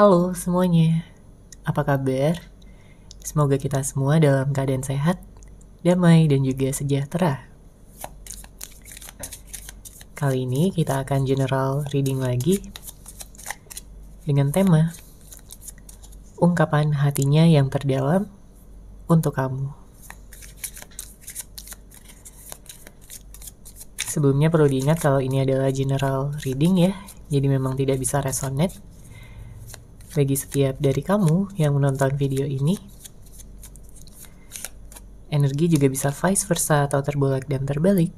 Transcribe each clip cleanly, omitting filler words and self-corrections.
Halo semuanya, apa kabar? Semoga kita semua dalam keadaan sehat, damai, dan juga sejahtera. Kali ini kita akan general reading lagi dengan tema ungkapan hatinya yang terdalam untuk kamu. Sebelumnya perlu diingat kalau ini adalah general reading ya, jadi memang tidak bisa resonate. Bagi setiap dari kamu yang menonton video ini, energi juga bisa vice versa atau terbolak dan terbalik.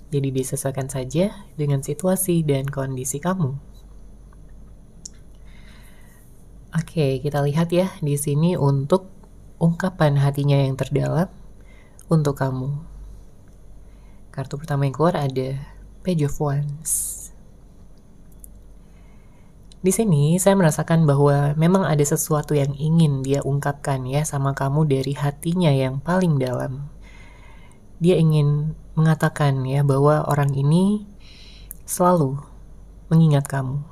Jadi disesuaikan saja dengan situasi dan kondisi kamu. Oke, kita lihat ya di sini untuk ungkapan hatinya yang terdalam untuk kamu. Kartu pertama yang keluar ada Page of Wands. Di sini saya merasakan bahwa memang ada sesuatu yang ingin dia ungkapkan ya sama kamu dari hatinya yang paling dalam. Dia ingin mengatakan ya bahwa orang ini selalu mengingat kamu.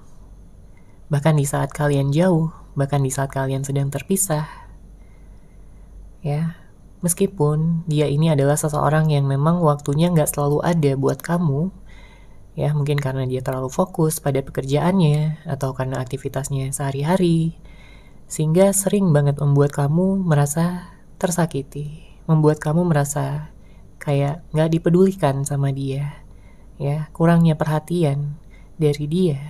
Bahkan di saat kalian jauh, bahkan di saat kalian sedang terpisah. Ya, meskipun dia ini adalah seseorang yang memang waktunya nggak selalu ada buat kamu, ya mungkin karena dia terlalu fokus pada pekerjaannya atau karena aktivitasnya sehari-hari, sehingga sering banget membuat kamu merasa tersakiti, membuat kamu merasa kayak nggak dipedulikan sama dia, ya kurangnya perhatian dari dia.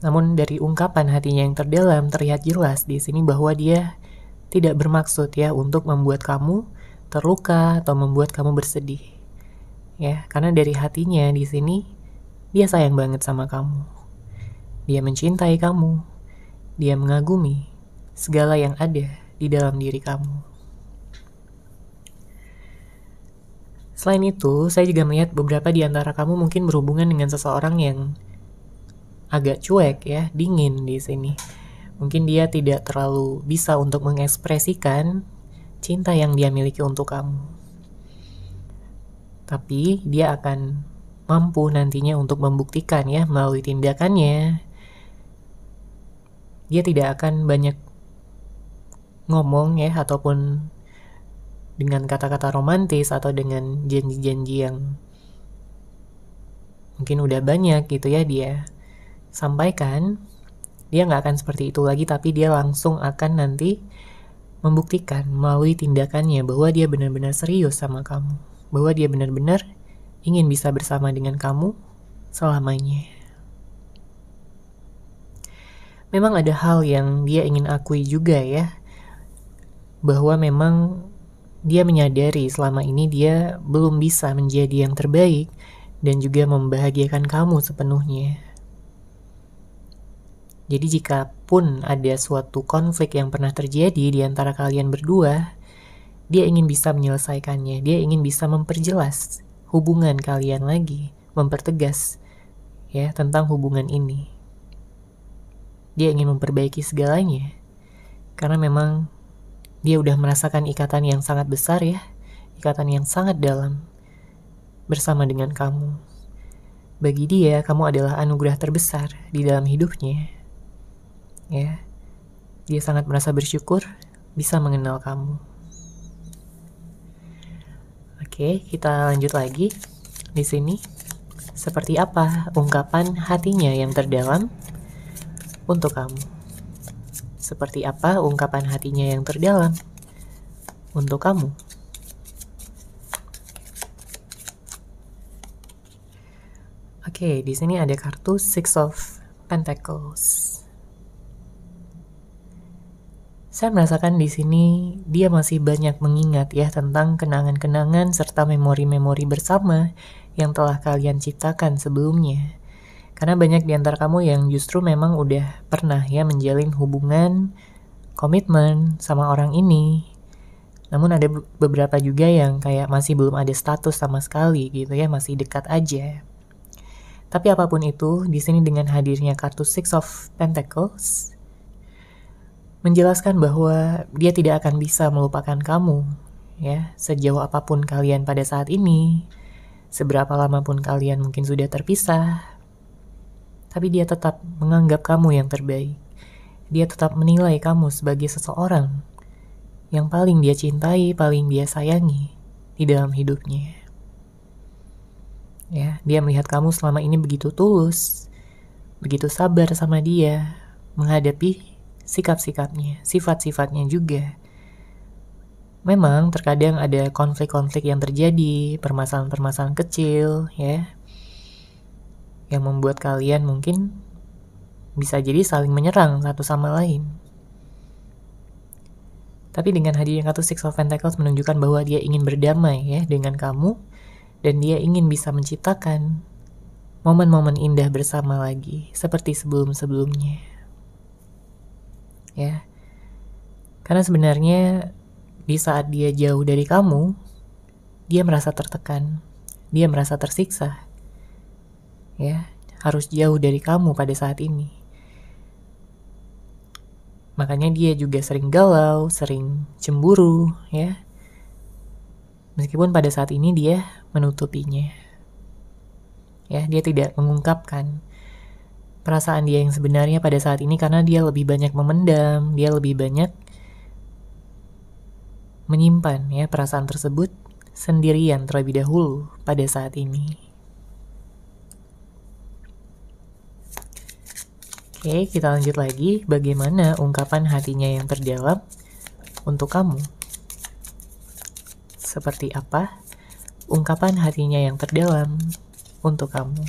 Namun dari ungkapan hatinya yang terdalam terlihat jelas di sini bahwa dia tidak bermaksud ya untuk membuat kamu terluka atau membuat kamu bersedih. Ya, karena dari hatinya di sini dia sayang banget sama kamu. Dia mencintai kamu. Dia mengagumi segala yang ada di dalam diri kamu. Selain itu, saya juga melihat beberapa di antara kamu mungkin berhubungan dengan seseorang yang agak cuek ya, dingin di sini. Mungkin dia tidak terlalu bisa untuk mengekspresikan cinta yang dia miliki untuk kamu. Tapi dia akan mampu nantinya untuk membuktikan ya melalui tindakannya. Dia tidak akan banyak ngomong ya ataupun dengan kata-kata romantis atau dengan janji-janji yang mungkin udah banyak gitu ya dia sampaikan. Dia nggak akan seperti itu lagi, tapi dia langsung akan nanti membuktikan melalui tindakannya bahwa dia benar-benar serius sama kamu. Bahwa dia benar-benar ingin bisa bersama dengan kamu selamanya. Memang ada hal yang dia ingin akui juga ya, bahwa memang dia menyadari selama ini dia belum bisa menjadi yang terbaik dan juga membahagiakan kamu sepenuhnya. Jadi jika pun ada suatu konflik yang pernah terjadi di antara kalian berdua, dia ingin bisa menyelesaikannya, dia ingin bisa memperjelas hubungan kalian lagi, mempertegas ya tentang hubungan ini. Dia ingin memperbaiki segalanya, karena memang dia udah merasakan ikatan yang sangat besar ya, ikatan yang sangat dalam bersama dengan kamu. Bagi dia, kamu adalah anugerah terbesar di dalam hidupnya. Ya, dia sangat merasa bersyukur bisa mengenal kamu. Oke, kita lanjut lagi di sini. Seperti apa ungkapan hatinya yang terdalam untuk kamu? Seperti apa ungkapan hatinya yang terdalam untuk kamu? Oke, di sini ada kartu Six of Pentacles. Saya merasakan di sini dia masih banyak mengingat ya tentang kenangan-kenangan serta memori-memori bersama yang telah kalian ciptakan sebelumnya. Karena banyak di antara kamu yang justru memang udah pernah ya menjalin hubungan, komitmen sama orang ini. Namun ada beberapa juga yang kayak masih belum ada status sama sekali gitu ya, masih dekat aja. Tapi apapun itu, di sini dengan hadirnya kartu Six of Pentacles menjelaskan bahwa dia tidak akan bisa melupakan kamu ya, sejauh apapun kalian pada saat ini, seberapa lama pun kalian mungkin sudah terpisah. Tapi dia tetap menganggap kamu yang terbaik. Dia tetap menilai kamu sebagai seseorang yang paling dia cintai, paling dia sayangi di dalam hidupnya. Ya, dia melihat kamu selama ini begitu tulus, begitu sabar sama dia, menghadapi sikap-sikapnya, sifat-sifatnya juga. Memang terkadang ada konflik-konflik yang terjadi, permasalahan-permasalahan kecil, ya, yang membuat kalian mungkin bisa jadi saling menyerang satu sama lain. Tapi dengan hadirnya kartu Six of Pentacles menunjukkan bahwa dia ingin berdamai ya dengan kamu, dan dia ingin bisa menciptakan momen-momen indah bersama lagi seperti sebelum-sebelumnya. Ya. Karena sebenarnya di saat dia jauh dari kamu, dia merasa tertekan, dia merasa tersiksa. Ya, harus jauh dari kamu pada saat ini. Makanya dia juga sering galau, sering cemburu, ya. Meskipun pada saat ini dia menutupinya. Ya, dia tidak mengungkapkan perasaan dia yang sebenarnya pada saat ini karena dia lebih banyak memendam, dia lebih banyak menyimpan ya perasaan tersebut sendirian terlebih dahulu pada saat ini. Oke, kita lanjut lagi. Bagaimana ungkapan hatinya yang terdalam untuk kamu? Seperti apa ungkapan hatinya yang terdalam untuk kamu?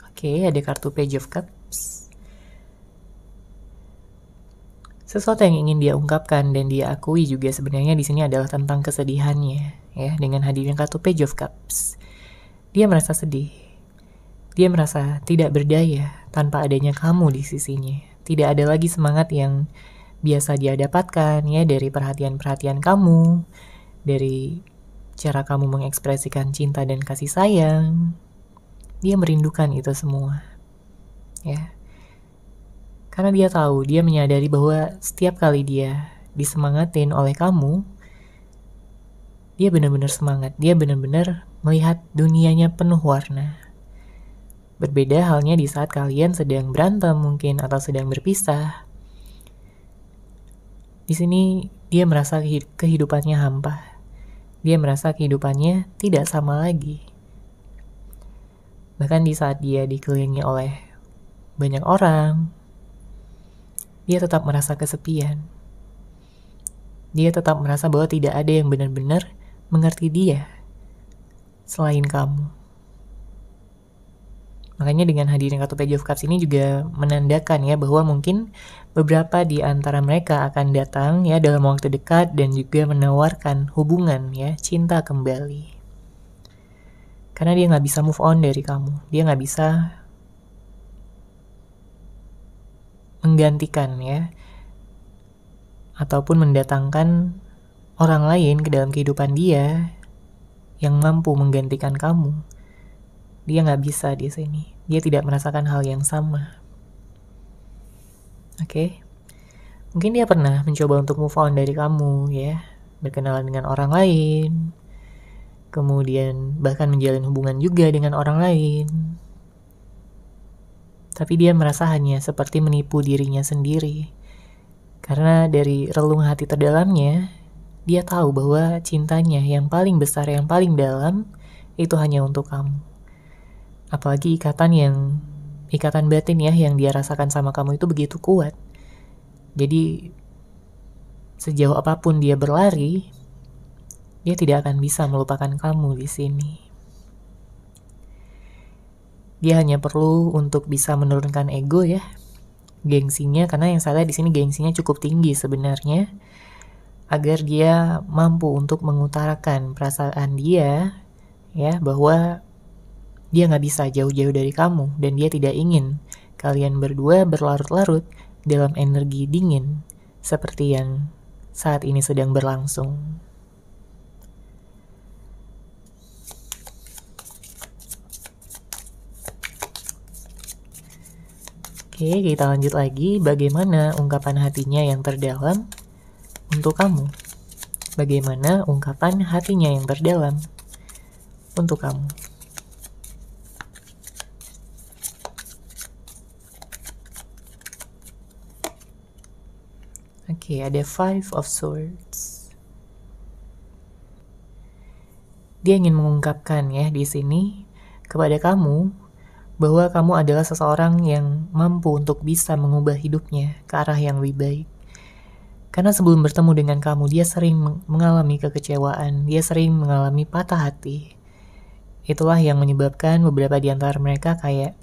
Oke, ada kartu Page of Cups. Sesuatu yang ingin dia ungkapkan dan dia akui juga sebenarnya di sini adalah tentang kesedihannya, ya, dengan hadirnya kartu Page of Cups. Dia merasa sedih. Dia merasa tidak berdaya tanpa adanya kamu di sisinya. Tidak ada lagi semangat yang biasa dia dapatkan ya dari perhatian-perhatian kamu, dari cara kamu mengekspresikan cinta dan kasih sayang. Dia merindukan itu semua. Ya. Karena dia tahu, dia menyadari bahwa setiap kali dia disemangatin oleh kamu, dia benar-benar semangat, dia benar-benar melihat dunianya penuh warna. Berbeda halnya di saat kalian sedang berantem mungkin atau sedang berpisah. Di sini dia merasa kehidupannya hampa. Dia merasa kehidupannya tidak sama lagi. Bahkan di saat dia dikelilingi oleh banyak orang, dia tetap merasa kesepian. Dia tetap merasa bahwa tidak ada yang benar-benar mengerti dia selain kamu. Makanya dengan hadirnya kartu Page of Cups ini juga menandakan ya bahwa mungkin beberapa di antara mereka akan datang ya dalam waktu dekat dan juga menawarkan hubungan ya, cinta kembali. Karena dia nggak bisa move on dari kamu. Dia nggak bisa menggantikan ya ataupun mendatangkan orang lain ke dalam kehidupan dia yang mampu menggantikan kamu. Dia nggak bisa di sini. Dia tidak merasakan hal yang sama. Oke. Mungkin dia pernah mencoba untuk move on dari kamu ya, berkenalan dengan orang lain, kemudian bahkan menjalin hubungan juga dengan orang lain. Tapi dia merasa hanya seperti menipu dirinya sendiri. Karena dari relung hati terdalamnya, dia tahu bahwa cintanya yang paling besar, yang paling dalam, itu hanya untuk kamu. Apalagi ikatan batin ya yang dia rasakan sama kamu itu begitu kuat. Jadi sejauh apapun dia berlari, dia tidak akan bisa melupakan kamu di sini. Dia hanya perlu untuk bisa menurunkan ego ya, gengsinya, karena yang saya lihat di sini gengsinya cukup tinggi sebenarnya, agar dia mampu untuk mengutarakan perasaan dia ya bahwa dia nggak bisa jauh-jauh dari kamu dan dia tidak ingin kalian berdua berlarut-larut dalam energi dingin seperti yang saat ini sedang berlangsung. Oke, kita lanjut lagi. Bagaimana ungkapan hatinya yang terdalam untuk kamu? Bagaimana ungkapan hatinya yang terdalam? untuk kamu. Oke, ada Five of Swords. Dia ingin mengungkapkan ya di sini kepada kamu bahwa kamu adalah seseorang yang mampu untuk bisa mengubah hidupnya ke arah yang lebih baik. Karena sebelum bertemu dengan kamu, dia sering mengalami kekecewaan, dia sering mengalami patah hati. Itulah yang menyebabkan beberapa di antara mereka kayak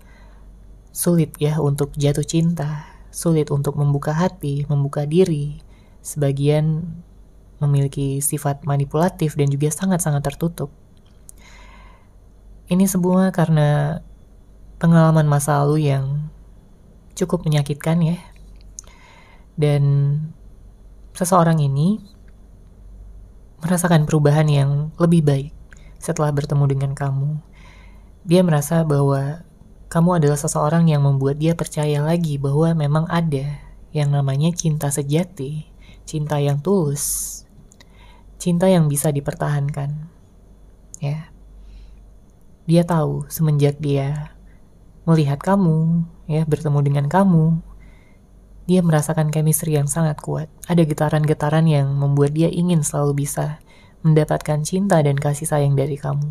sulit ya untuk jatuh cinta, sulit untuk membuka hati, membuka diri. Sebagian memiliki sifat manipulatif dan juga sangat-sangat tertutup. Ini semua karena pengalaman masa lalu yang cukup menyakitkan ya. Dan seseorang ini merasakan perubahan yang lebih baik setelah bertemu dengan kamu. Dia merasa bahwa kamu adalah seseorang yang membuat dia percaya lagi bahwa memang ada yang namanya cinta sejati, cinta yang tulus, cinta yang bisa dipertahankan. Ya. Dia tahu semenjak dia melihat kamu, ya, bertemu dengan kamu, dia merasakan chemistry yang sangat kuat. Ada getaran-getaran yang membuat dia ingin selalu bisa mendapatkan cinta dan kasih sayang dari kamu.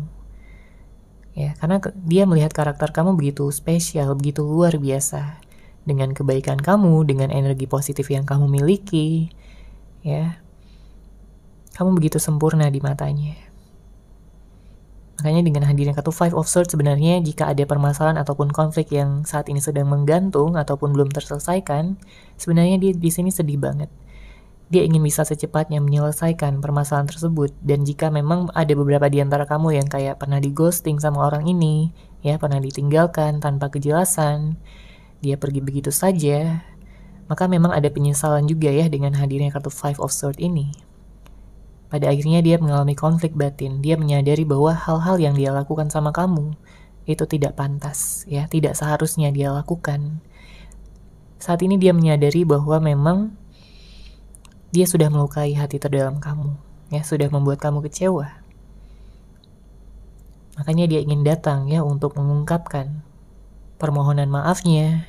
Ya, karena dia melihat karakter kamu begitu spesial, begitu luar biasa. Dengan kebaikan kamu, dengan energi positif yang kamu miliki, ya. Kamu begitu sempurna di matanya. Makanya dengan hadirnya kartu Five of Swords, sebenarnya jika ada permasalahan ataupun konflik yang saat ini sedang menggantung ataupun belum terselesaikan, sebenarnya dia di sini sedih banget. Dia ingin bisa secepatnya menyelesaikan permasalahan tersebut. Dan jika memang ada beberapa di antara kamu yang kayak pernah di ghosting sama orang ini, ya, pernah ditinggalkan tanpa kejelasan, dia pergi begitu saja, maka memang ada penyesalan juga ya dengan hadirnya kartu Five of Swords ini. Pada akhirnya dia mengalami konflik batin. Dia menyadari bahwa hal-hal yang dia lakukan sama kamu itu tidak pantas, ya, tidak seharusnya dia lakukan. Saat ini dia menyadari bahwa memang dia sudah melukai hati terdalam kamu, ya, sudah membuat kamu kecewa. Makanya dia ingin datang ya untuk mengungkapkan permohonan maafnya,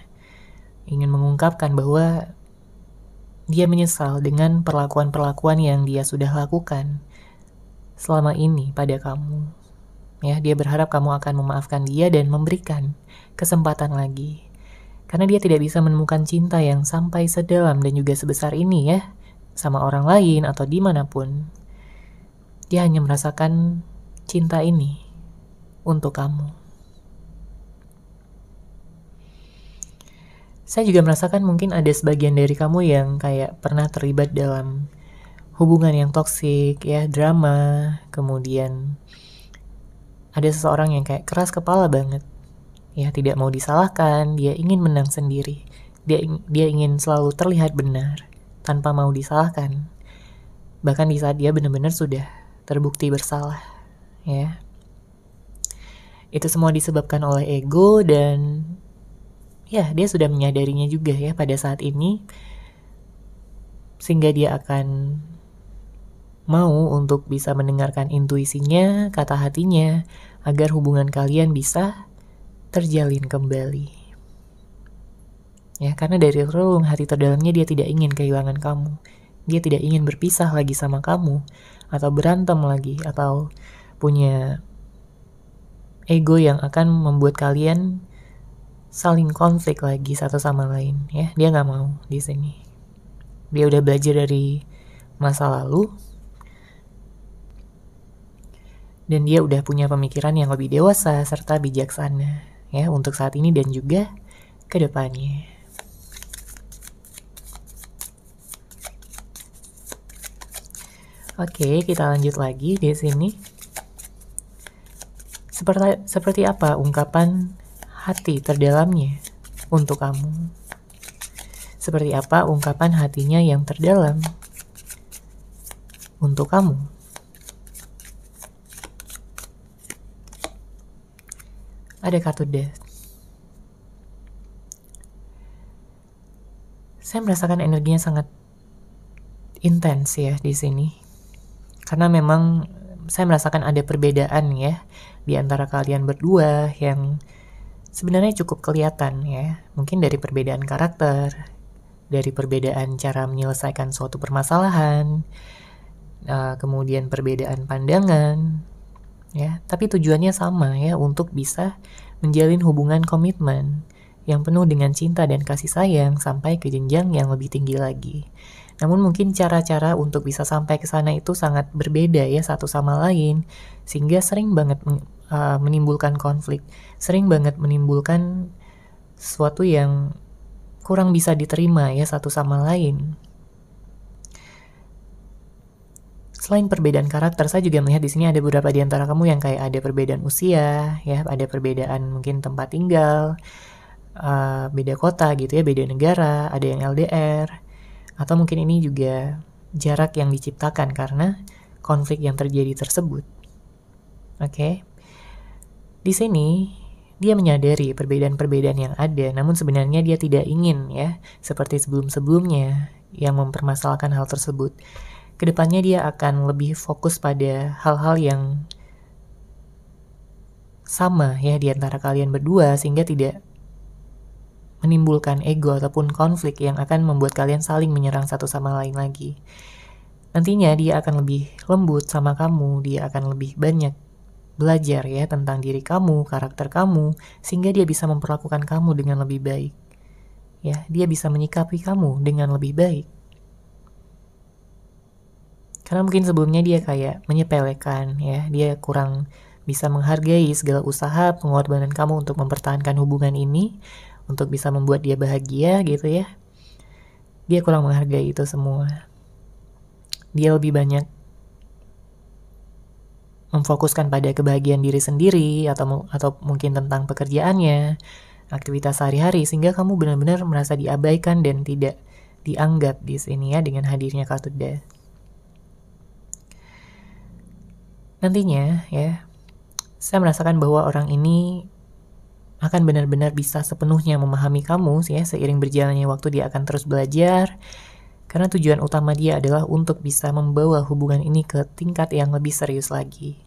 ingin mengungkapkan bahwa dia menyesal dengan perlakuan-perlakuan yang dia sudah lakukan selama ini pada kamu. Ya, dia berharap kamu akan memaafkan dia dan memberikan kesempatan lagi. Karena dia tidak bisa menemukan cinta yang sampai sedalam dan juga sebesar ini ya, sama orang lain atau dimanapun. Dia hanya merasakan cinta ini untuk kamu. Saya juga merasakan mungkin ada sebagian dari kamu yang kayak pernah terlibat dalam hubungan yang toksik, ya, drama, kemudian ada seseorang yang kayak keras kepala banget, ya, tidak mau disalahkan, dia ingin menang sendiri, dia ingin selalu terlihat benar tanpa mau disalahkan, bahkan di saat dia benar-benar sudah terbukti bersalah, ya. Itu semua disebabkan oleh ego dan ya, dia sudah menyadarinya juga ya pada saat ini, sehingga dia akan mau untuk bisa mendengarkan intuisinya, kata hatinya, agar hubungan kalian bisa terjalin kembali. Ya, karena dari relung hati terdalamnya dia tidak ingin kehilangan kamu. Dia tidak ingin berpisah lagi sama kamu, atau berantem lagi, atau punya ego yang akan membuat kalian saling konflik lagi satu sama lain, ya. Dia nggak mau di sini. Dia udah belajar dari masa lalu, dan dia udah punya pemikiran yang lebih dewasa serta bijaksana, ya, untuk saat ini dan juga ke depannya. Oke, kita lanjut lagi di sini. Seperti apa ungkapan hati terdalamnya untuk kamu? Seperti apa ungkapan hatinya yang terdalam untuk kamu? Ada kartu Death. Saya merasakan energinya sangat intens ya di sini. Karena memang saya merasakan ada perbedaan ya di antara kalian berdua yang sebenarnya cukup kelihatan ya. Mungkin dari perbedaan karakter, dari perbedaan cara menyelesaikan suatu permasalahan, kemudian perbedaan pandangan, ya. Tapi tujuannya sama ya, untuk bisa menjalin hubungan komitmen yang penuh dengan cinta dan kasih sayang sampai ke jenjang yang lebih tinggi lagi. Namun mungkin cara-cara untuk bisa sampai ke sana itu sangat berbeda ya satu sama lain, sehingga sering banget menimbulkan konflik, sering banget menimbulkan sesuatu yang kurang bisa diterima ya satu sama lain. Selain perbedaan karakter, saya juga melihat di sini ada beberapa di antara kamu yang kayak ada perbedaan usia, ya, ada perbedaan mungkin tempat tinggal, beda kota gitu ya, beda negara, ada yang LDR, atau mungkin ini juga jarak yang diciptakan karena konflik yang terjadi tersebut. Oke. Di sini dia menyadari perbedaan-perbedaan yang ada, namun sebenarnya dia tidak ingin ya, seperti sebelum-sebelumnya yang mempermasalahkan hal tersebut. Kedepannya dia akan lebih fokus pada hal-hal yang sama ya di antara kalian berdua, sehingga tidak menimbulkan ego ataupun konflik yang akan membuat kalian saling menyerang satu sama lain lagi. Nantinya dia akan lebih lembut sama kamu, dia akan lebih banyak belajar ya tentang diri kamu, karakter kamu, sehingga dia bisa memperlakukan kamu dengan lebih baik. Ya, dia bisa menyikapi kamu dengan lebih baik. Karena mungkin sebelumnya dia kayak menyepelekan ya, dia kurang bisa menghargai segala usaha pengorbanan kamu untuk mempertahankan hubungan ini, untuk bisa membuat dia bahagia gitu ya. Dia kurang menghargai itu semua. Dia lebih banyak memfokuskan pada kebahagiaan diri sendiri atau mungkin tentang pekerjaannya, aktivitas sehari-hari, sehingga kamu benar-benar merasa diabaikan dan tidak dianggap di sini ya dengan hadirnya kartu Death. Nantinya ya, saya merasakan bahwa orang ini akan benar-benar bisa sepenuhnya memahami kamu ya, seiring berjalannya waktu dia akan terus belajar, karena tujuan utama dia adalah untuk bisa membawa hubungan ini ke tingkat yang lebih serius lagi.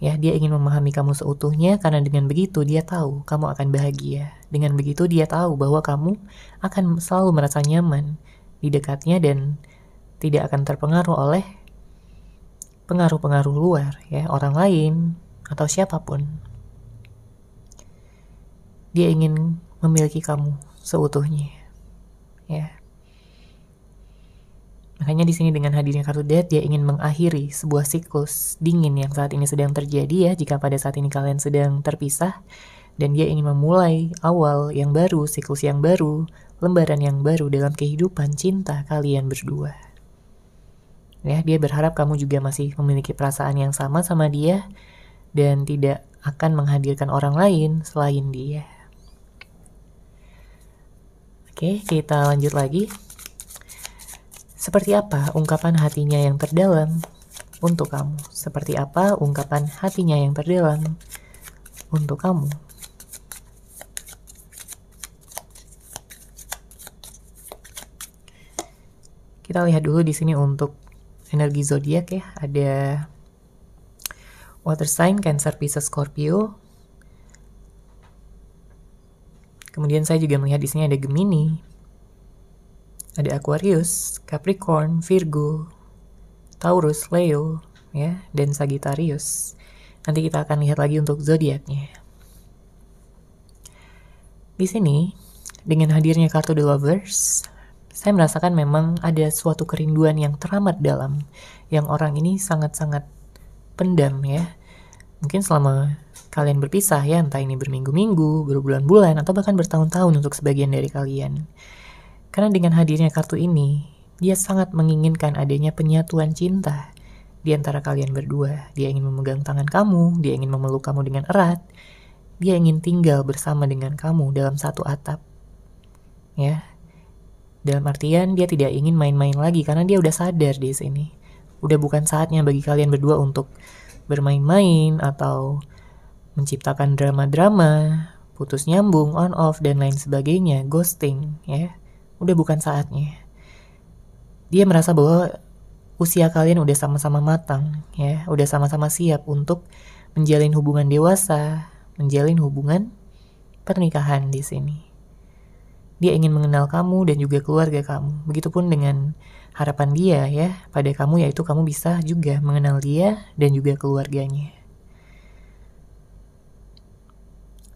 Ya, dia ingin memahami kamu seutuhnya, karena dengan begitu dia tahu kamu akan bahagia. Dengan begitu dia tahu bahwa kamu akan selalu merasa nyaman di dekatnya dan tidak akan terpengaruh oleh pengaruh-pengaruh luar ya, orang lain atau siapapun. Dia ingin memiliki kamu seutuhnya. Ya. Makanya di sini dengan hadirnya kartu Death, dia ingin mengakhiri sebuah siklus dingin yang saat ini sedang terjadi ya, jika pada saat ini kalian sedang terpisah, dan dia ingin memulai awal yang baru, siklus yang baru, lembaran yang baru dalam kehidupan cinta kalian berdua. Ya, dia berharap kamu juga masih memiliki perasaan yang sama dia dan tidak akan menghadirkan orang lain selain dia. Oke, kita lanjut lagi. Seperti apa ungkapan hatinya yang terdalam untuk kamu? Seperti apa ungkapan hatinya yang terdalam untuk kamu? Kita lihat dulu di sini untuk energi zodiak ya, ada water sign, Cancer, Pisces, Scorpio. Kemudian saya juga melihat di sini ada Gemini, ada Aquarius, Capricorn, Virgo, Taurus, Leo, ya, dan Sagittarius. Nanti kita akan lihat lagi untuk zodiaknya. Di sini dengan hadirnya kartu The Lovers, saya merasakan memang ada suatu kerinduan yang teramat dalam, yang orang ini sangat-sangat pendam ya. Mungkin selama kalian berpisah ya, entah ini berminggu-minggu, berbulan-bulan, atau bahkan bertahun-tahun untuk sebagian dari kalian. Karena dengan hadirnya kartu ini, dia sangat menginginkan adanya penyatuan cinta di antara kalian berdua. Dia ingin memegang tangan kamu, dia ingin memeluk kamu dengan erat, dia ingin tinggal bersama dengan kamu dalam satu atap. Ya. Dalam artian dia tidak ingin main-main lagi, karena dia udah sadar di sini. Udah bukan saatnya bagi kalian berdua untuk bermain-main atau menciptakan drama-drama, putus nyambung, on off, dan lain sebagainya, ghosting ya. Udah bukan saatnya. Dia merasa bahwa usia kalian udah sama-sama matang, ya, udah sama-sama siap untuk menjalin hubungan dewasa, menjalin hubungan pernikahan di sini. Dia ingin mengenal kamu dan juga keluarga kamu. Begitupun dengan harapan dia ya pada kamu, yaitu kamu bisa juga mengenal dia dan juga keluarganya.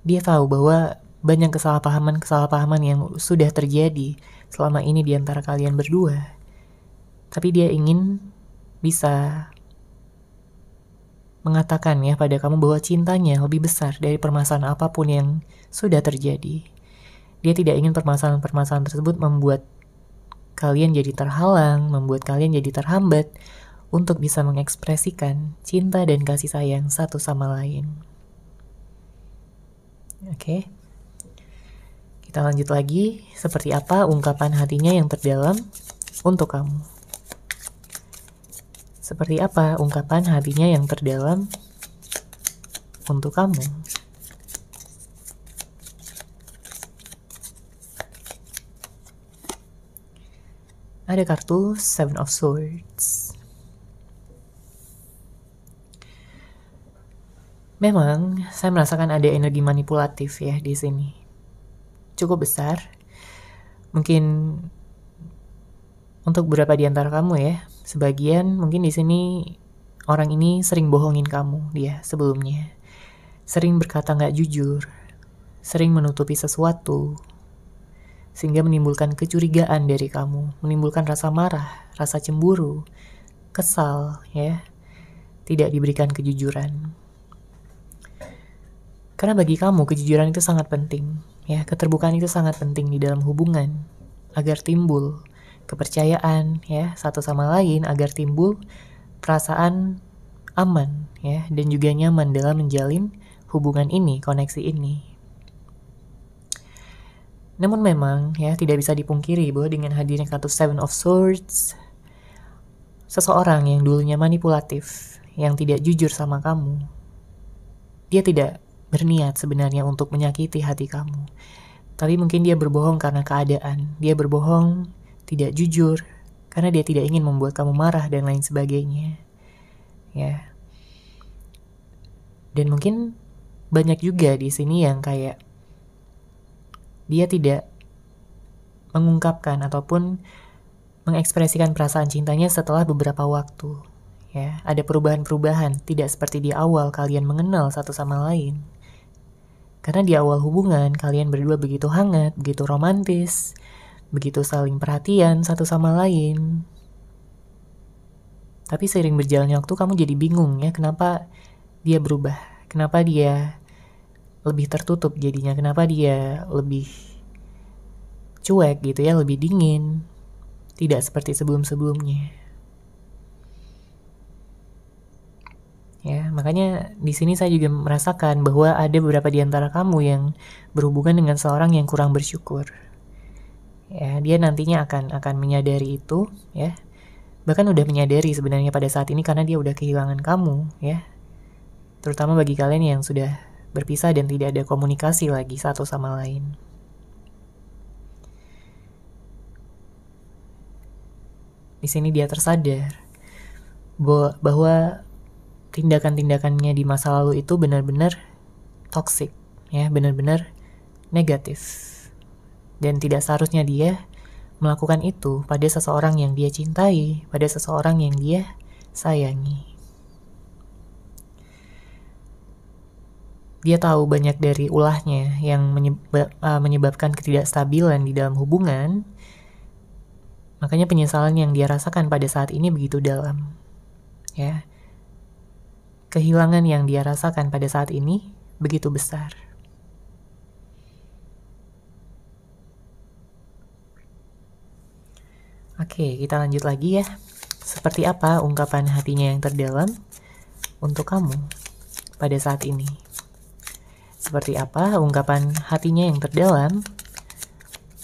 Dia tahu bahwa banyak kesalahpahaman yang sudah terjadi selama ini di antara kalian berdua. Tapi dia ingin bisa mengatakan ya pada kamu bahwa cintanya lebih besar dari permasalahan apapun yang sudah terjadi. Dia tidak ingin permasalahan-permasalahan tersebut membuat kalian jadi terhalang, membuat kalian jadi terhambat untuk bisa mengekspresikan cinta dan kasih sayang satu sama lain. Oke. Kita lanjut lagi, seperti apa ungkapan hatinya yang terdalam untuk kamu. Seperti apa ungkapan hatinya yang terdalam untuk kamu. Ada kartu Seven of Swords. Memang saya merasakan ada energi manipulatif ya di sini. Cukup besar. Mungkin untuk beberapa di antara kamu ya, sebagian mungkin di sini orang ini sering bohongin kamu dia sebelumnya. Sering berkata nggak jujur, sering menutupi sesuatu, sehingga menimbulkan kecurigaan dari kamu, menimbulkan rasa marah, rasa cemburu, kesal ya, tidak diberikan kejujuran. Karena bagi kamu kejujuran itu sangat penting, ya, keterbukaan itu sangat penting di dalam hubungan agar timbul kepercayaan ya satu sama lain, agar timbul perasaan aman ya dan juga nyaman dalam menjalin hubungan ini, koneksi ini. Namun memang ya tidak bisa dipungkiri bahwa dengan hadirnya kartu Seven of Swords, seseorang yang dulunya manipulatif, yang tidak jujur sama kamu, dia tidak berniat sebenarnya untuk menyakiti hati kamu. Tapi mungkin dia berbohong karena keadaan. Dia berbohong, tidak jujur, karena dia tidak ingin membuat kamu marah dan lain sebagainya. Ya. Dan mungkin banyak juga di sini yang kayak dia tidak mengungkapkan ataupun mengekspresikan perasaan cintanya setelah beberapa waktu. Ya, ada perubahan-perubahan, tidak seperti di awal kalian mengenal satu sama lain. Karena di awal hubungan, kalian berdua begitu hangat, begitu romantis, begitu saling perhatian satu sama lain. Tapi seiring berjalannya waktu, kamu jadi bingung ya, kenapa dia berubah? Kenapa dia lebih tertutup jadinya? Kenapa dia lebih cuek gitu ya, lebih dingin? Tidak seperti sebelum-sebelumnya. Ya, makanya di sini saya juga merasakan bahwa ada beberapa di antara kamu yang berhubungan dengan seorang yang kurang bersyukur. Ya, dia nantinya akan menyadari itu, ya. Bahkan udah menyadari sebenarnya pada saat ini karena dia udah kehilangan kamu, ya. Terutama bagi kalian yang sudah berpisah dan tidak ada komunikasi lagi satu sama lain. Di sini dia tersadar bahwa tindakan-tindakannya di masa lalu itu benar-benar toksik, ya, benar-benar negatif. Dan tidak seharusnya dia melakukan itu pada seseorang yang dia cintai, pada seseorang yang dia sayangi. Dia tahu banyak dari ulahnya yang menyebabkan ketidakstabilan di dalam hubungan. Makanya penyesalan yang dia rasakan pada saat ini begitu dalam. Ya. Kehilangan yang dia rasakan pada saat ini begitu besar. Oke, kita lanjut lagi ya. Seperti apa ungkapan hatinya yang terdalam untuk kamu pada saat ini? Seperti apa ungkapan hatinya yang terdalam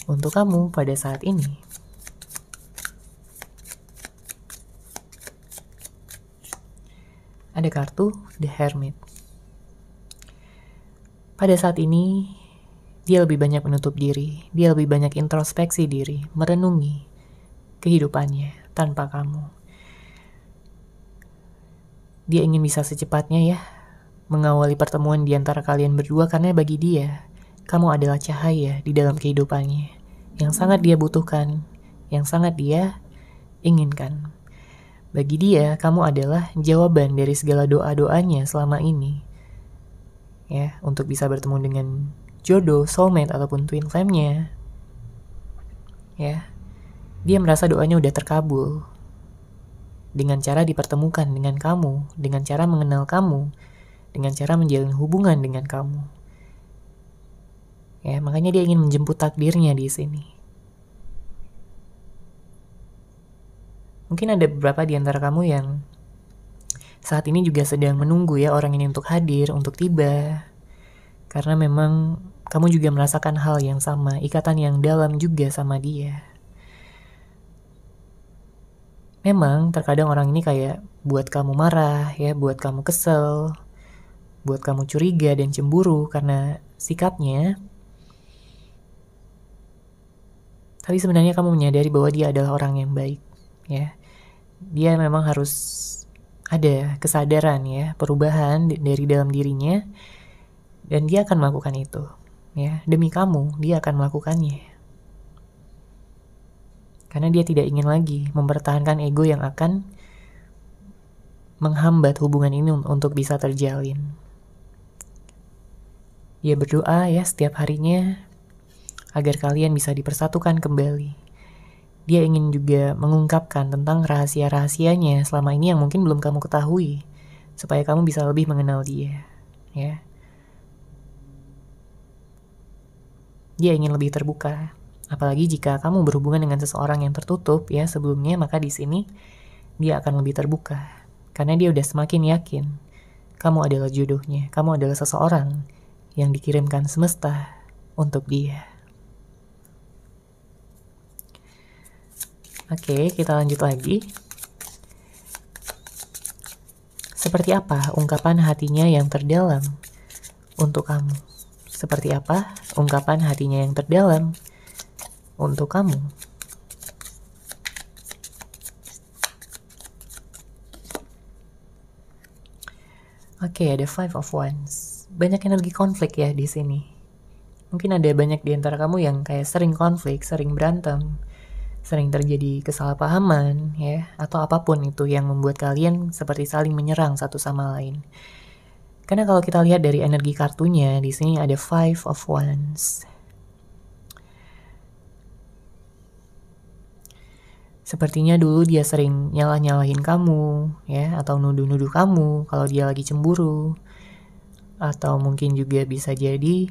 untuk kamu pada saat ini? Ada kartu The Hermit. Pada saat ini, dia lebih banyak menutup diri, dia lebih banyak introspeksi diri, merenungi kehidupannya tanpa kamu. Dia ingin bisa secepatnya ya mengawali pertemuan di antara kalian berdua, karena bagi dia, kamu adalah cahaya di dalam kehidupannya, yang sangat dia butuhkan, yang sangat dia inginkan. Bagi dia, kamu adalah jawaban dari segala doa-doanya selama ini. Ya, untuk bisa bertemu dengan jodoh, soulmate, ataupun twin flame-nya. Ya, dia merasa doanya udah terkabul. Dengan cara dipertemukan dengan kamu, dengan cara mengenal kamu, dengan cara menjalin hubungan dengan kamu. Ya, makanya dia ingin menjemput takdirnya di sini. Mungkin ada beberapa di antara kamu yang saat ini juga sedang menunggu ya orang ini untuk hadir, untuk tiba. Karena memang kamu juga merasakan hal yang sama, ikatan yang dalam juga sama dia. Memang terkadang orang ini kayak buat kamu marah ya, buat kamu kesel, buat kamu curiga dan cemburu karena sikapnya. Tapi sebenarnya kamu menyadari bahwa dia adalah orang yang baik ya. Dia memang harus ada kesadaran ya, perubahan dari dalam dirinya, dan dia akan melakukan itu ya. Demi kamu dia akan melakukannya. Karena dia tidak ingin lagi mempertahankan ego yang akan menghambat hubungan ini untuk bisa terjalin. Dia berdoa ya setiap harinya agar kalian bisa dipersatukan kembali. Dia ingin juga mengungkapkan tentang rahasia-rahasianya selama ini yang mungkin belum kamu ketahui, supaya kamu bisa lebih mengenal dia. Ya. Dia ingin lebih terbuka. Apalagi jika kamu berhubungan dengan seseorang yang tertutup ya sebelumnya, maka di sini dia akan lebih terbuka. Karena dia udah semakin yakin kamu adalah jodohnya, kamu adalah seseorang yang dikirimkan semesta untuk dia. Oke, kita lanjut lagi. Seperti apa ungkapan hatinya yang terdalam untuk kamu? Seperti apa ungkapan hatinya yang terdalam untuk kamu? Oke, ada Five of Wands. Banyak energi konflik ya di sini. Mungkin ada banyak di antara kamu yang kayak sering konflik, sering berantem, sering terjadi kesalahpahaman ya, atau apapun itu yang membuat kalian seperti saling menyerang satu sama lain. Karena kalau kita lihat dari energi kartunya, di sini ada Five of Wands. Sepertinya dulu dia sering nyalah-nyalahin kamu, ya, atau nuduh-nuduh kamu kalau dia lagi cemburu. Atau mungkin juga bisa jadi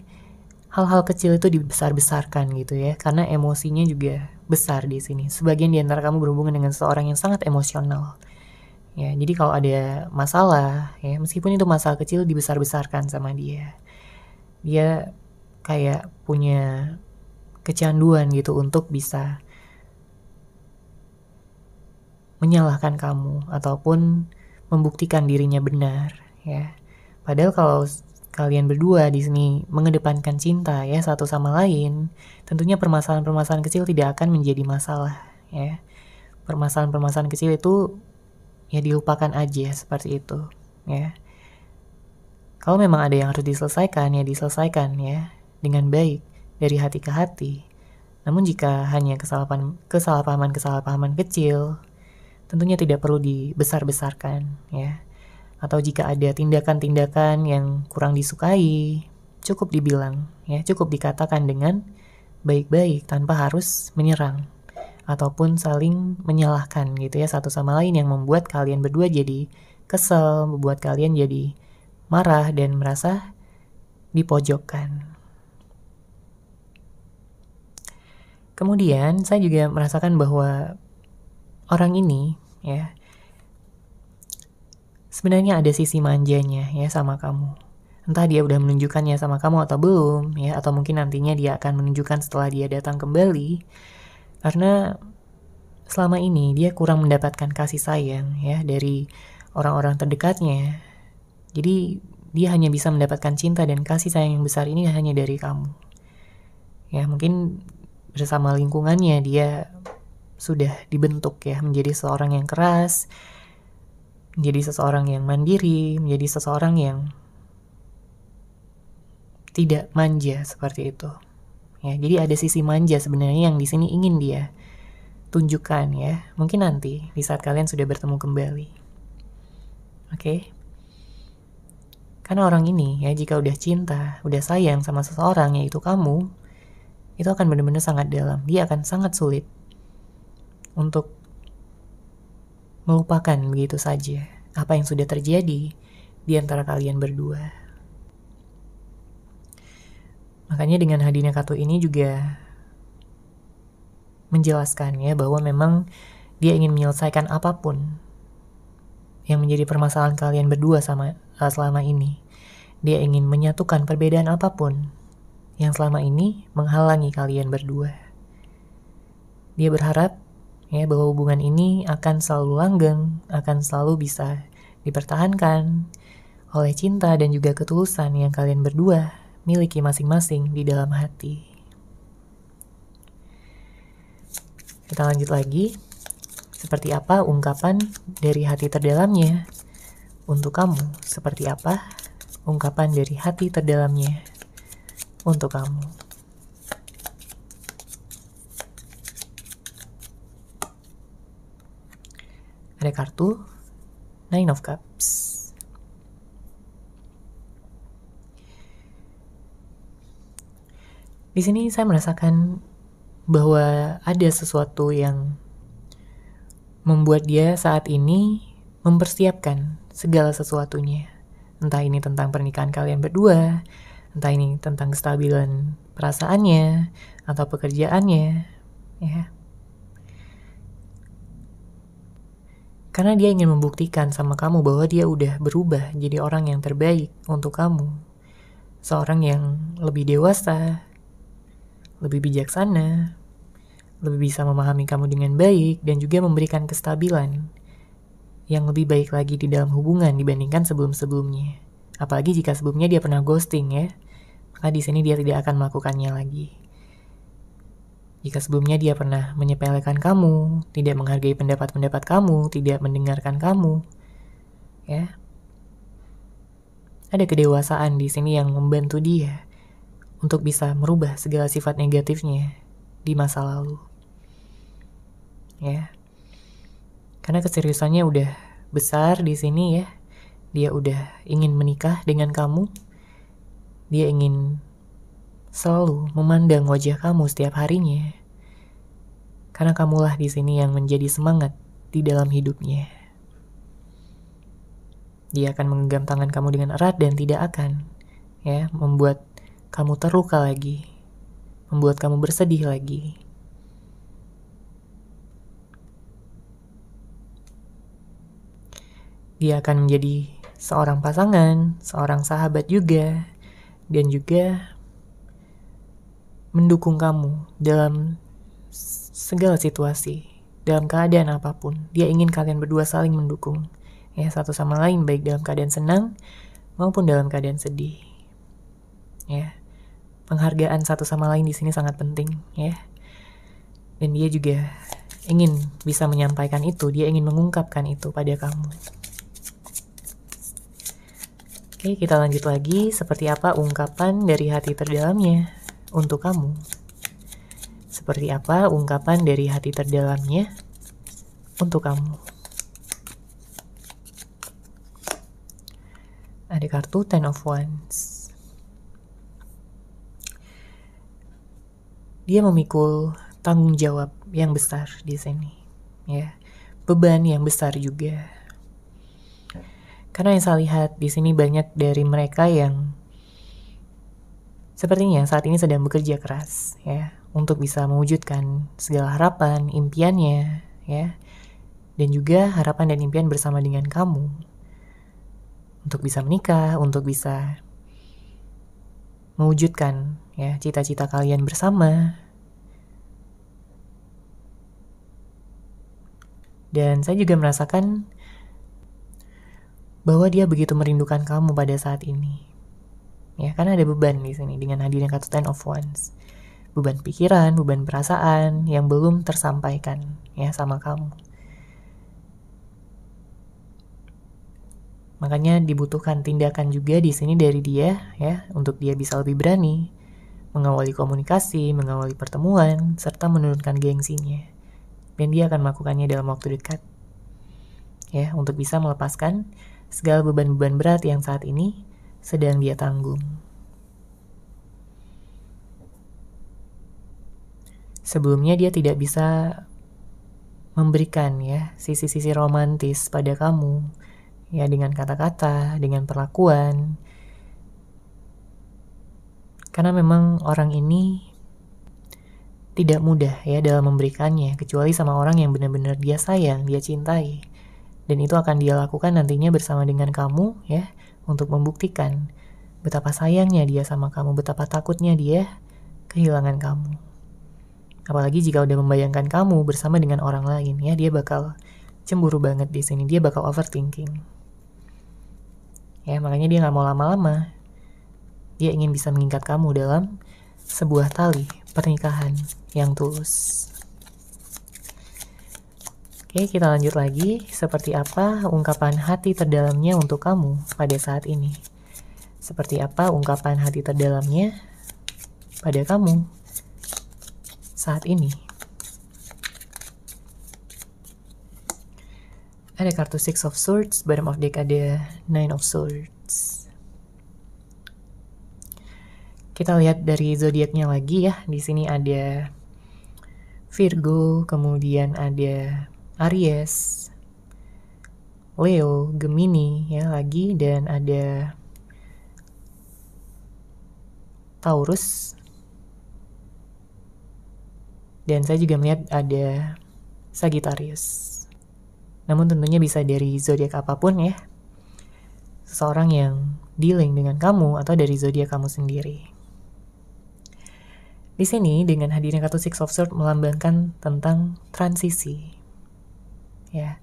hal-hal kecil itu dibesar-besarkan gitu ya, karena emosinya juga besar di sini. Sebagian di antara kamu berhubungan dengan seorang yang sangat emosional. Ya, jadi kalau ada masalah, ya, meskipun itu masalah kecil dibesar-besarkan sama dia. Dia kayak punya kecanduan gitu untuk bisa menyalahkan kamu ataupun membuktikan dirinya benar ya. Padahal kalau kalian berdua di sini mengedepankan cinta ya satu sama lain, tentunya permasalahan-permasalahan kecil tidak akan menjadi masalah ya. Permasalahan-permasalahan kecil itu ya dilupakan aja seperti itu ya. Kalau memang ada yang harus diselesaikan ya diselesaikan ya dengan baik dari hati ke hati. Namun jika hanya kesalahpahaman kecil, tentunya tidak perlu dibesar-besarkan ya. Atau jika ada tindakan-tindakan yang kurang disukai, cukup dibilang ya, cukup dikatakan dengan baik-baik tanpa harus menyerang ataupun saling menyalahkan gitu ya satu sama lain yang membuat kalian berdua jadi kesel, membuat kalian jadi marah dan merasa dipojokkan. Kemudian saya juga merasakan bahwa orang ini ya sebenarnya ada sisi manjanya ya sama kamu. Entah dia udah menunjukkannya sama kamu atau belum ya, atau mungkin nantinya dia akan menunjukkan setelah dia datang kembali. Karena selama ini dia kurang mendapatkan kasih sayang ya dari orang-orang terdekatnya. Jadi dia hanya bisa mendapatkan cinta dan kasih sayang yang besar ini hanya dari kamu. Ya mungkin bersama lingkungannya dia sudah dibentuk ya menjadi seorang yang keras, menjadi seseorang yang mandiri, menjadi seseorang yang tidak manja seperti itu. Ya, jadi ada sisi manja sebenarnya yang di sini ingin dia tunjukkan ya. Mungkin nanti di saat kalian sudah bertemu kembali. Oke? Karena orang ini ya jika udah cinta, udah sayang sama seseorang yaitu kamu, itu akan benar-benar sangat dalam. Dia akan sangat sulit untuk melupakan begitu saja apa yang sudah terjadi di antara kalian berdua. Makanya dengan hadirnya kartu ini juga menjelaskan ya bahwa memang dia ingin menyelesaikan apapun yang menjadi permasalahan kalian berdua selama ini. Dia ingin menyatukan perbedaan apapun yang selama ini menghalangi kalian berdua. Dia berharap ya bahwa hubungan ini akan selalu langgeng, akan selalu bisa dipertahankan oleh cinta dan juga ketulusan yang kalian berdua miliki masing-masing di dalam hati. Kita lanjut lagi. Seperti apa ungkapan dari hati terdalamnya untuk kamu? Seperti apa ungkapan dari hati terdalamnya untuk kamu? Ada kartu Nine of Cups. Di sini saya merasakan bahwa ada sesuatu yang membuat dia saat ini mempersiapkan segala sesuatunya. Entah ini tentang pernikahan kalian berdua, entah ini tentang kestabilan perasaannya atau pekerjaannya, ya. Karena dia ingin membuktikan sama kamu bahwa dia udah berubah jadi orang yang terbaik untuk kamu. Seorang yang lebih dewasa, lebih bijaksana, lebih bisa memahami kamu dengan baik, dan juga memberikan kestabilan yang lebih baik lagi di dalam hubungan dibandingkan sebelum-sebelumnya. Apalagi jika sebelumnya dia pernah ghosting ya, maka di sini dia tidak akan melakukannya lagi. Jika sebelumnya dia pernah menyepelekan kamu, tidak menghargai pendapat-pendapat kamu, tidak mendengarkan kamu, ya, ada kedewasaan di sini yang membantu dia untuk bisa merubah segala sifat negatifnya di masa lalu. Ya. Karena keseriusannya udah besar di sini ya. Dia udah ingin menikah dengan kamu. Dia ingin selalu memandang wajah kamu setiap harinya. Karena kamulah di sini yang menjadi semangat di dalam hidupnya. Dia akan menggenggam tangan kamu dengan erat dan tidak akan ya membuat kamu terluka lagi, membuat kamu bersedih lagi. Dia akan menjadi seorang pasangan, seorang sahabat juga, dan juga mendukung kamu dalam segala situasi, dalam keadaan apapun. Dia ingin kalian berdua saling mendukung, ya, satu sama lain, baik dalam keadaan senang maupun dalam keadaan sedih. Ya. Penghargaan satu sama lain di sini sangat penting, ya. Dan dia juga ingin bisa menyampaikan itu, dia ingin mengungkapkan itu pada kamu. Oke, kita lanjut lagi. Seperti apa ungkapan dari hati terdalamnya untuk kamu? Seperti apa ungkapan dari hati terdalamnya untuk kamu? Ada kartu Ten of Wands. Dia memikul tanggung jawab yang besar di sini, ya, beban yang besar juga. Karena yang saya lihat di sini banyak dari mereka yang sepertinya saat ini sedang bekerja keras, ya, untuk bisa mewujudkan segala harapan, impiannya, ya, dan juga harapan dan impian bersama dengan kamu, untuk bisa menikah, untuk bisa mewujudkan ya cita-cita kalian bersama. Dan saya juga merasakan bahwa dia begitu merindukan kamu pada saat ini. Ya, karena ada beban di sini dengan hadirnya kartu Ten of Wands. Beban pikiran, beban perasaan yang belum tersampaikan ya sama kamu. Makanya dibutuhkan tindakan juga di sini dari dia ya, untuk dia bisa lebih berani mengawali komunikasi, mengawali pertemuan, serta menurunkan gengsinya. Dan dia akan melakukannya dalam waktu dekat. Ya, untuk bisa melepaskan segala beban-beban berat yang saat ini sedang dia tanggung. Sebelumnya dia tidak bisa memberikan ya sisi-sisi romantis pada kamu, ya dengan kata-kata, dengan perlakuan. Karena memang orang ini tidak mudah ya dalam memberikannya, kecuali sama orang yang benar-benar dia sayang, dia cintai. Dan itu akan dia lakukan nantinya bersama dengan kamu ya, untuk membuktikan betapa sayangnya dia sama kamu, betapa takutnya dia kehilangan kamu. Apalagi jika udah membayangkan kamu bersama dengan orang lain ya, dia bakal cemburu banget di sini, dia bakal overthinking. Ya, makanya dia nggak mau lama-lama. Dia ingin bisa mengikat kamu dalam sebuah tali pernikahan yang tulus. Oke, kita lanjut lagi. Seperti apa ungkapan hati terdalamnya untuk kamu pada saat ini? Seperti apa ungkapan hati terdalamnya pada kamu saat ini? Ada kartu Six of Swords, bottom of deck ada Nine of Swords. Kita lihat dari zodiaknya lagi ya. Di sini ada Virgo, kemudian ada Aries, Leo, Gemini ya lagi, dan ada Taurus. Dan saya juga melihat ada Sagittarius. Namun tentunya bisa dari zodiak apapun ya. Seseorang yang dealing dengan kamu atau dari zodiak kamu sendiri. Di sini dengan hadirnya kartu Six of Swords melambangkan tentang transisi. Ya.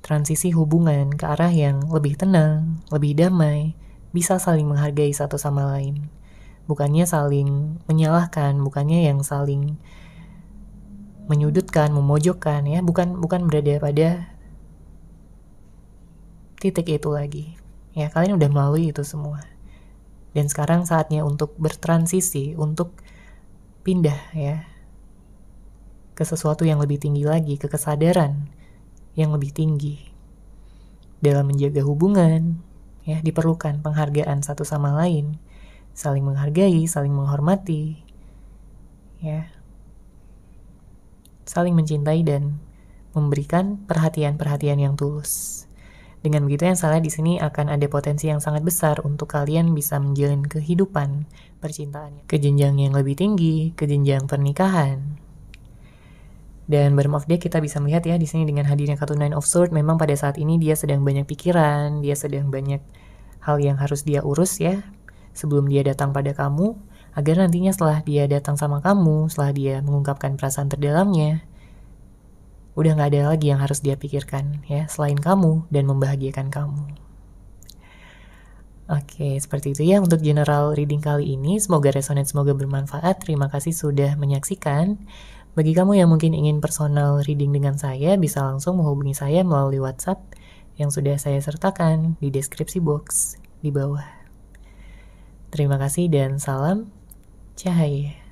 Transisi hubungan ke arah yang lebih tenang, lebih damai, bisa saling menghargai satu sama lain. Bukannya saling menyalahkan, bukannya yang saling menyudutkan, memojokkan ya, bukan berada pada titik itu lagi. Ya, kalian udah melalui itu semua. Dan sekarang saatnya untuk bertransisi, untuk pindah ya ke sesuatu yang lebih tinggi lagi, ke kesadaran yang lebih tinggi. Dalam menjaga hubungan, ya diperlukan penghargaan satu sama lain, saling menghargai, saling menghormati, ya, saling mencintai dan memberikan perhatian-perhatian yang tulus. Dengan begitu yang salah di sini akan ada potensi yang sangat besar untuk kalian bisa menjalin kehidupan percintaan ke jenjang yang lebih tinggi, ke jenjang pernikahan. Dan bottom of deck kita bisa melihat ya di sini dengan hadirnya kartu Nine of Swords, memang pada saat ini dia sedang banyak pikiran, dia sedang banyak hal yang harus dia urus ya sebelum dia datang pada kamu, agar nantinya setelah dia datang sama kamu, setelah dia mengungkapkan perasaan terdalamnya, udah gak ada lagi yang harus dia pikirkan ya selain kamu dan membahagiakan kamu. Oke, seperti itu ya untuk general reading kali ini. Semoga resonate, semoga bermanfaat. Terima kasih sudah menyaksikan. Bagi kamu yang mungkin ingin personal reading dengan saya, bisa langsung menghubungi saya melalui WhatsApp yang sudah saya sertakan di deskripsi box di bawah. Terima kasih dan salam cahaya.